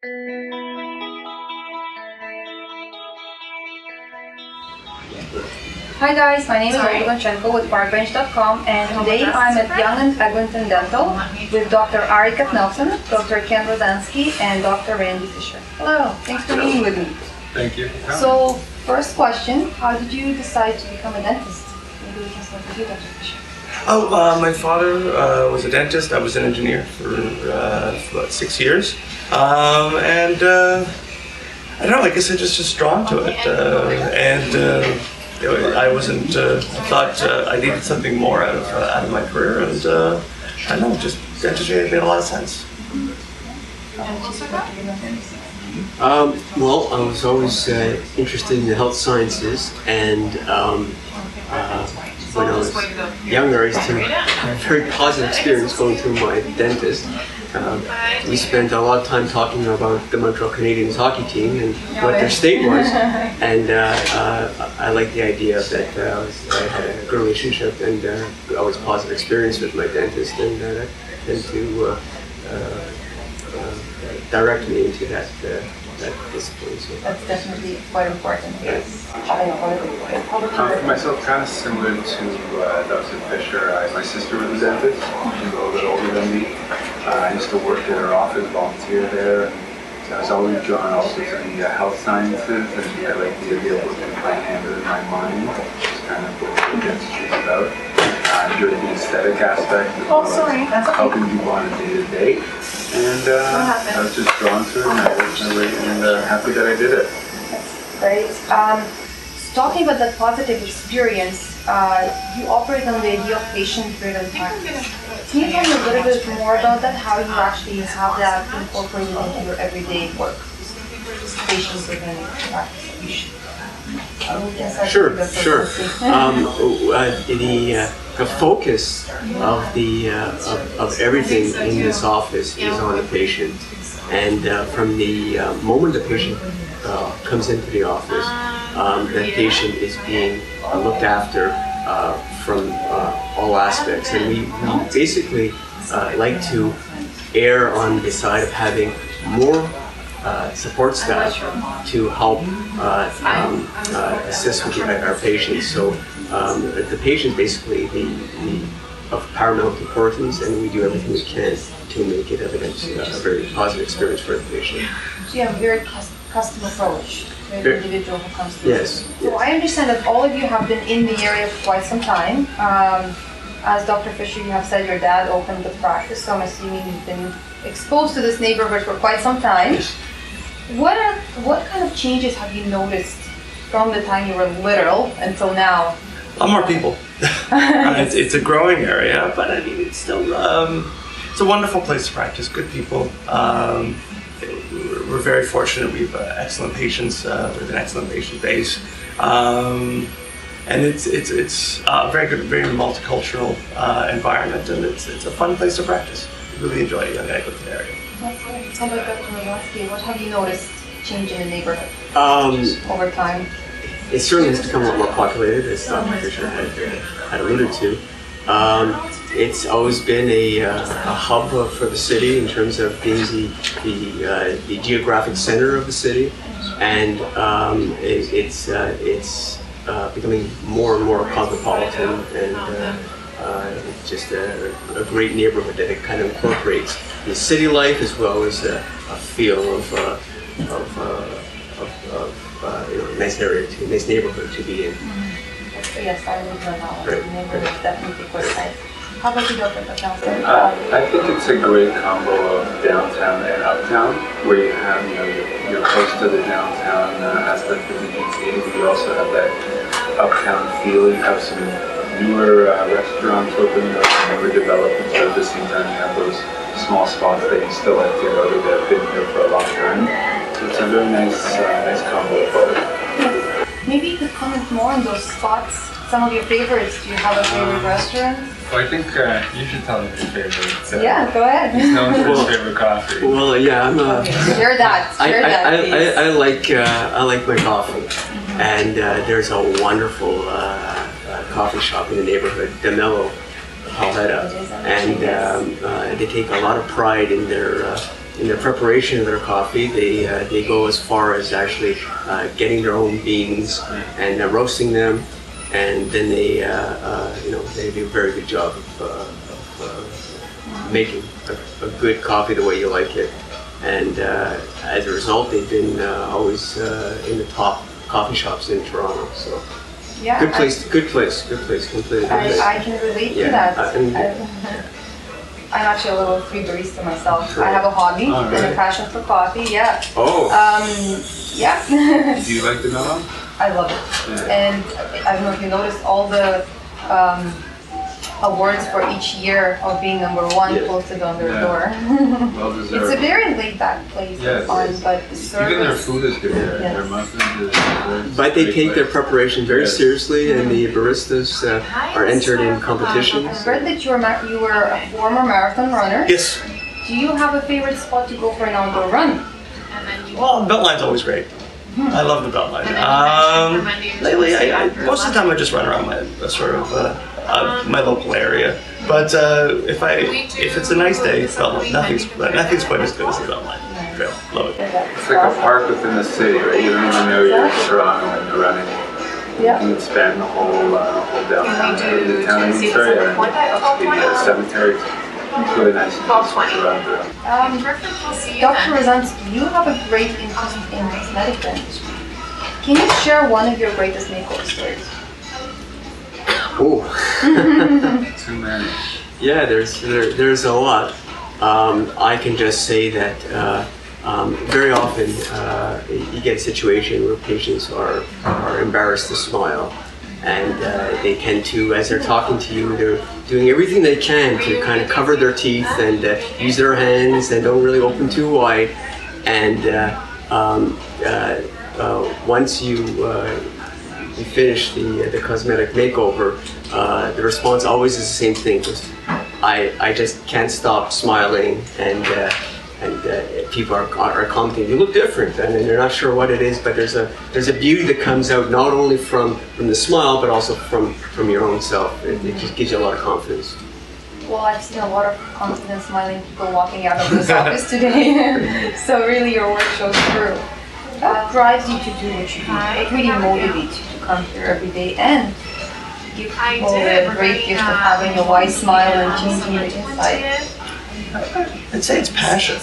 Hi guys, my name is Rozansky with ParkBench.com, and today I'm at Yonge Eglinton Dental with Dr. Katsnelson, Dr. Ken Rozansky, and Dr. Randy Fisher. Hello, thanks for being with me. Thank you. So, first question, how did you decide to become a dentist? Maybe we can start with you, Dr. Fisher. My father was a dentist. I was an engineer for about 6 years. I don't know, I guess I just drawn to it. I wasn't, thought I needed something more out of my career, and I don't know, just dentistry made a lot of sense. Well, I was always interested in the health sciences, and when I was younger, I used to have a very positive experience going to my dentist. We spent a lot of time talking about the Montreal Canadiens hockey team and what their state was, and I liked the idea that I had a good relationship and always positive experience with my dentist, and to direct me into that discipline. So. That's definitely quite important. Yes. For myself, kind of similar to Dr. Fisher. My sister was a dentist. She's a little bit older than me. I used to work in her office, volunteer there. And I was always drawn also to the health sciences, and I like the idea of working my hand in my mind, which is kind of what dentistry is about. I enjoyed the aesthetic aspect as well as helping people on a day-to-day. And I was just drawn to it, and I worked my way, and happy that I did it. Great. Talking about that positive experience, you operate on the idea of patient-driven practice. Can you tell me a little bit more about that, how you actually have that incorporated into your everyday work? Patient-driven practice. Sure. The focus of everything in this office is on the patient, and from the moment the patient comes into the office, that patient is being looked after from all aspects, and we basically like to err on the side of having more support staff to help assist with our patients. So the patient basically of paramount importance, and we do everything we can to make it a very positive experience for the patient. So you have a very custom approach to the individual who comes to you. Yes. So I understand that all of you have been in the area for quite some time. As Dr. Fisher, you have said your dad opened the practice, so I'm assuming you've been exposed to this neighborhood for quite some time. Yes. What kind of changes have you noticed from the time you were little until now? A lot more people. It's a growing area, but I mean, it's still it's a wonderful place to practice. Good people. We're very fortunate. We have excellent patients. We have an excellent patient base, and it's a very good, very multicultural environment, and it's a fun place to practice. We really enjoy it in the Eglinton area. That's great. How about Dr. Rozansky? What have you noticed change in the neighborhood over time? It certainly has become a lot more populated, as Dr. Fisher had alluded to. It's always been a hub for the city in terms of being the geographic center of the city, and it's becoming more and more cosmopolitan, and it's just a great neighborhood that it kind of incorporates the city life as well as a feel of nice area, nice neighborhood to be in. Yes, I live in now. Right. The neighborhood is definitely quite nice. How about you, Dr. Katsnelson? I think it's a great combo of downtown and uptown, where you have, you're close to the downtown aspect of the GTA, but you also have that uptown feel. You have some newer restaurants opening up, newer developments, but at the same time you have those small spots that you still like to go to that have been here for a long time. So it's a very nice combo of both. Maybe you could comment more on those spots. Some of your favorites. Do you have a favorite restaurant? Well, I think you should tell me your favorite. Yeah, go ahead. He's known for his favorite coffee. Well, yeah, I'm Share that. I like my coffee, and there's a wonderful coffee shop in the neighborhood, DeMello, Palhetta, and they take a lot of pride in their in the preparation of their coffee, they go as far as actually getting their own beans and roasting them, and then they do a very good job of making a good coffee the way you like it. And as a result, they've been always in the top coffee shops in Toronto. So Yeah. good place, completely. I can relate to that. I'm actually a little free barista myself. Sure. I have a hobby and a really? passion for coffee. Yeah. Oh. Yeah. Do you like the melon? I love it. Yeah. And I don't know if you noticed all the awards for each year of being number one Yeah. posted on their Yeah. door. Well It's deserved. a very laid back place Yeah, and it fun, is. but the Even their service. food is good there. Yes. Their muffins is But they great take their place. preparation very Yes. seriously, and the baristas are entered in competitions. I read that you were a former marathon runner. Yes. Do you have a favorite spot to go for an outdoor run? Well, Beltline's always great. I love the Beltline. Lately, most of the time I just run around my local area. But if it's a nice day, Beltline, nothing's quite as good as the Beltline Trail. Love it. It's like a park within the city, right? You don't even know you're in Toronto when you're running. Yeah. You can span the whole downtown area, the town and the cemetery. It's really nice to run through. Dr. Rozansky, you have a great interest in cosmetic dentistry. Can you share one of your greatest makeover stories? Oh. Too many. Yeah, there's a lot. I can just say that very often you get a situation where patients are embarrassed to smile, and they tend to, as they're talking to you, they're doing everything they can to kind of cover their teeth and use their hands and don't really open too wide. And once you finish the cosmetic makeover, the response always is the same thing. Just, I just can't stop smiling, and people are commenting, you look different, and they're not sure what it is, but there's a beauty that comes out not only from the smile, but also from your own self. It just gives you a lot of confidence. Well, I've seen a lot of confident, smiling people walking out of this office today. So really your work shows through. What drives you to do what you do? What really motivates you to come here every day and give people the great gift of having a wide smile and changing your inside? I'd say it's passion.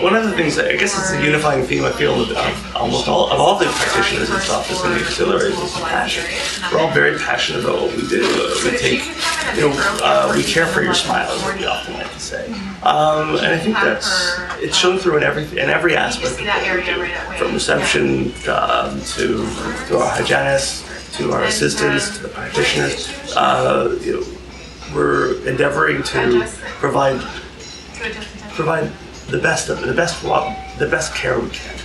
One of the things, I guess it's a unifying theme I feel of almost all the practitioners in this office and the auxiliaries is passion. We're all very passionate about what we do. We care for your smile is what we often like to say. And I think it's shown through in every aspect of what we do. From reception to our hygienists, to our assistants, to the practitioners. We're endeavoring to provide the best care we can.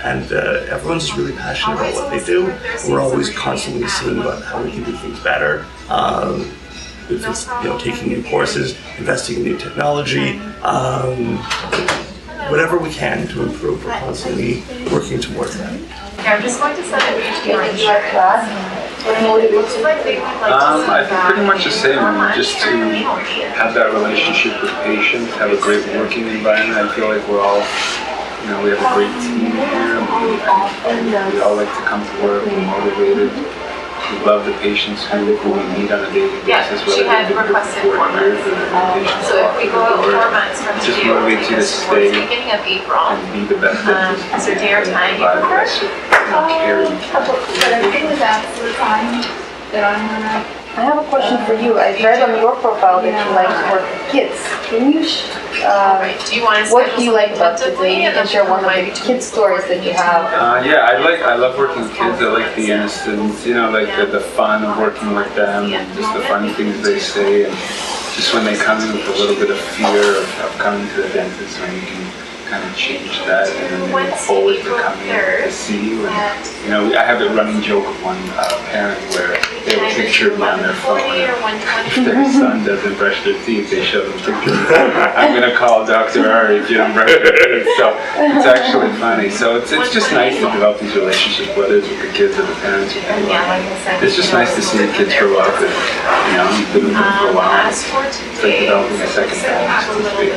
And everyone's just really passionate about what they do. We're always constantly seeing about how we can do things better. If it's taking new courses, investing in new technology, whatever we can to improve. We're constantly working towards that. Yeah, I'm just going to send a page to your Would you like insurance. that? What motivates you? Like they would like to I think pretty much the same. Just to to have that relationship with patients, have a great working environment. I feel like we're all, we have a great team here. We all like to come to work. We're motivated. We love the patients who we meet on a daily Yeah, basis. she whether had they've been here requested for 4 years months. or they're patients So if we go out walking 4 door, months from it just today, motivates you to it's towards stay the beginning of April. and be the best dentist. Is there day or time you Provide the prefer? best, care you can. But I think that's the time that I'm gonna. I have a question for you. I read on your profile that you like to work with kids. Can you Right. Do you want to what do you schedule like about something today? You tentatively, can share one of and the then kid stories that you have. I love working with kids. I like the innocence, the fun of working with them, and just the funny things they say, and just when they come in with a little bit of fear of coming to the dentist, when you can kind of change that, and then they look forward to coming to see you. And, I have a running joke with one parent where they have a picture of me on their phone. If their son doesn't brush their teeth, they show them pictures. I'm going to call Dr. Ari if you don't brush your teeth. So it's actually funny. So it's just nice to develop these relationships, whether it's with the kids or the parents or anyone. It's just nice to see the kids grow up and, you've been with them for a while. It's like developing a second family.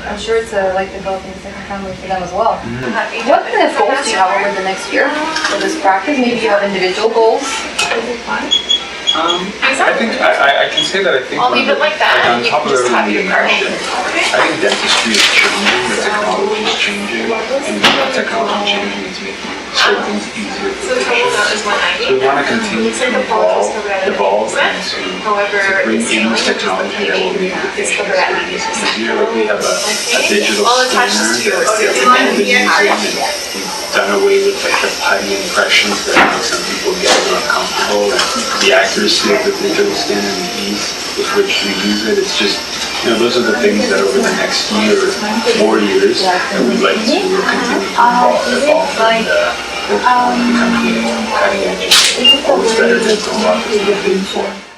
I'm sure it's like developing a second family for them as well. Happy What kind of goals do you have over the next year for this practice? Maybe you have individual goals? I think I can say that I think I'll leave it like that. on You top can of just have everything you your card. mentioned, I think dentistry is changing, the technology is changing, and the technology changing is making certain things easier So for the total amount is patients. 190. So we want to continue to evolve and to However, bring the in ceiling, technology that will make the is patient covered at 90%. easier. Like we have a digital I'll attach this to scanner yours. that everyone been using, and we've done away with like the putty impressions that make some people get uncomfortable, and the accuracy of the digital scanner and the ease with which we use it. It's just, those are the things that over the next year, 4 years, that we'd like to continue to evolve and hopefully become cutting edge. Always better than the office we've been for.